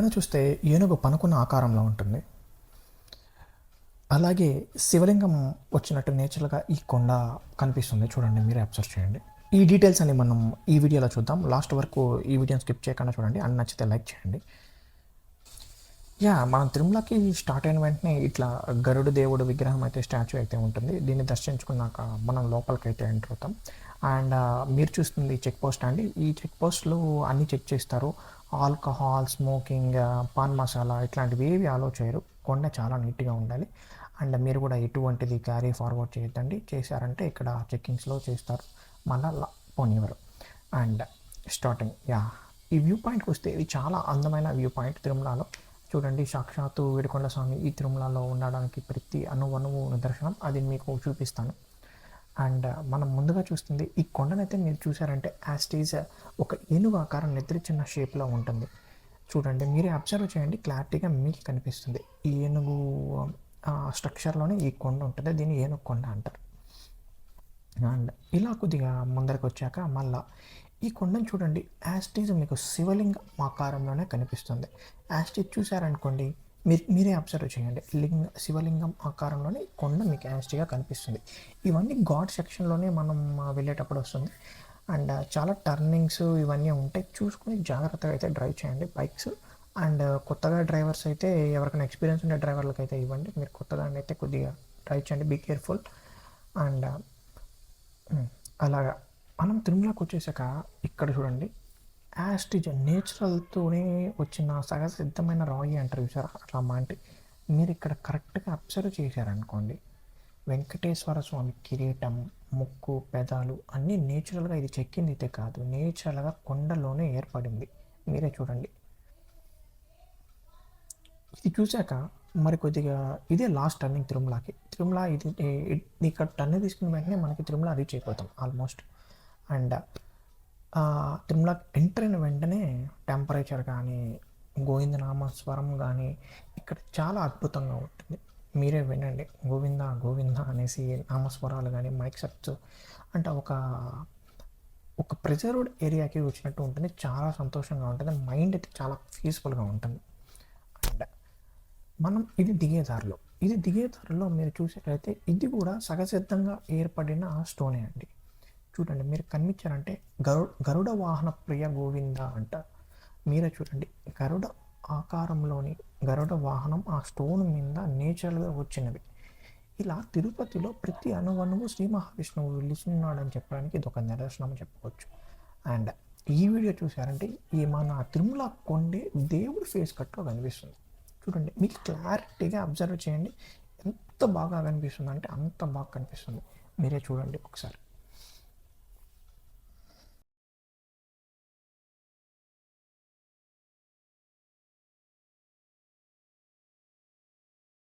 కొండను చూస్తే ఏనుగు పనుకున్న ఆకారంలో ఉంటుంది. అలాగే శివలింగం వచ్చినట్టు నేచురల్గా ఈ కొండ కనిపిస్తుంది. చూడండి, మీరే అబ్జర్వ్ చేయండి. ఈ డీటెయిల్స్ అన్ని మనం ఈ వీడియోలో చూద్దాం. లాస్ట్ వరకు ఈ వీడియోని స్కిప్ చేయకుండా చూడండి. అన్ని నచ్చితే లైక్ చేయండి. మనం తిరుమలకి స్టార్ట్ అయిన వెంటనే ఇట్లా గరుడు దేవుడు విగ్రహం అయితే స్టాచ్యూ అయితే ఉంటుంది. దీన్ని దర్శించుకున్నాక మనం లోపలికి అయితే ఎంటర్ అవుతాం. అండ్ మీరు చూస్తుంది చెక్ పోస్ట్ అండి. ఈ చెక్ పోస్ట్లో అన్నీ చెక్ చేస్తారు. ఆల్కహాల్, స్మోకింగ్, పాన్ మసాలా ఇట్లాంటివి ఏవి అలో చేయరు. కొండ చాలా నీట్గా ఉండాలి. అండ్ మీరు కూడా ఎటువంటిది క్యారీ ఫార్వర్డ్ చేయొద్దండి. చేశారంటే ఇక్కడ చెక్కింగ్స్లో చేస్తారు, మళ్ళీ పోనివ్వరు. అండ్ స్టార్టింగ్ ఈ వ్యూ పాయింట్కి వస్తే ఇది చాలా అందమైన వ్యూ పాయింట్ తిరుమలలో. చూడండి, సాక్షాత్తు వేడుకొండ స్వామి ఈ తిరుమలలో ఉండడానికి ప్రతి అణువణువు నిదర్శనం. అది మీకు చూపిస్తాను. అండ్ మనం ముందుగా చూస్తుంది ఈ కొండనైతే మీరు చూసారంటే యాస్టీజ్ ఒక ఏనుగు ఆకారం చిన్న షేప్లో ఉంటుంది. చూడండి, మీరే అబ్జర్వ్ చేయండి, క్లారిటీగా మీకు కనిపిస్తుంది. ఈ ఏనుగు స్ట్రక్చర్లోనే ఈ కొండ ఉంటుంది. దీన్ని ఏనుగు కొండ అంటారు. అండ్ ఇలా కొద్దిగా ముందరికి వచ్చాక మళ్ళా ఈ కొండను చూడండి, యాస్టీజ్ మీకు శివలింగ ఆకారంలోనే కనిపిస్తుంది. యాస్టీజ్ చూసారనుకోండి, మీరే అబ్జర్వ్ చేయండి, శివలింగం ఆకారంలోనే కొండ మీకు యాస్టీగా కనిపిస్తుంది. ఇవన్నీ ఘాట్ సెక్షన్లోనే మనం వెళ్ళేటప్పుడు వస్తుంది. అండ్ చాలా టర్నింగ్స్ ఇవన్నీ ఉంటాయి. చూసుకొని జాగ్రత్తగా అయితే డ్రైవ్ చేయండి బైక్స్. అండ్ కొత్తగా డ్రైవర్స్ అయితే ఎవరికైనా ఎక్స్పీరియన్స్ ఉండే డ్రైవర్లకు అయితే ఇవ్వండి. మీరు కొత్తగా అయితే కొద్దిగా డ్రైవ్ చేయండి, బీ కేర్ఫుల్. అండ్ అలాగా మనం తిరుమలకి వచ్చేసాక ఇక్కడ చూడండి, యాస్టిజ్ నేచురల్తోనే వచ్చిన సహజ సిద్ధమైన రాయి అంటారు చూసారా, అట్లా మాంటి. మీరు ఇక్కడ కరెక్ట్గా అబ్జర్వ్ చేశారనుకోండి, వెంకటేశ్వర స్వామి కిరీటం, ముక్కు, పెదాలు అన్నీ నేచురల్గా ఇది చెక్కింది అయితే కాదు, నేచురల్గా కొండలోనే ఏర్పడింది. మీరే చూడండి. ఇది చూశాక మరి కొద్దిగా ఇదే లాస్ట్ టర్నింగ్ తిరుమల ఇది ఇక్కడ టర్న్ తీసుకున్న వెంటనే మనకి తిరుమల రీచ్ అయిపోతాం ఆల్మోస్ట్. అండ్ తిరుమల ఎంటర్ అయిన వెంటనే టెంపరేచర్ కానీ, గోవిందనామస్వరం కానీ ఇక్కడ చాలా అద్భుతంగా ఉంటుంది. మీరే వినండి, గోవింద గోవింద అనేసి నామస్వరాలు కానీ, మైక్ సెట్స్ అంటే ఒక ప్రిజర్వ్డ్ ఏరియాకి వచ్చినట్టు ఉంటుంది. చాలా సంతోషంగా ఉంటుంది. మైండ్ అయితే చాలా పీస్ఫుల్గా ఉంటుంది. అండ్ మనం ఇది దిగే దారిలో మీరు చూసేటైతే ఇది కూడా సహజసిద్ధంగా ఏర్పడిన స్టోనే అండి. చూడండి, మీరు కనిపించారంటే గరుడ వాహన ప్రియ గోవింద అంట. మీరే చూడండి, గరుడ ఆకారంలోని గరుడ వాహనం ఆ స్టోన్ మీద నేచురల్గా వచ్చినవి. ఇలా తిరుపతిలో ప్రతి అణువణువు శ్రీ మహావిష్ణువు వెలిసిన్నాడని చెప్పడానికి ఇది ఒక నిదర్శనం చెప్పుకోవచ్చు. అండ్ ఈ వీడియో చూసారంటే ఈ మన తిరుమల కొండే దేవుడి ఫేస్ కట్లో కనిపిస్తుంది. చూడండి, మీకు క్లారిటీగా అబ్జర్వ్ చేయండి, ఎంత బాగా కనిపిస్తుంది అంటే అంత బాగా కనిపిస్తుంది. మీరే చూడండి ఒకసారి.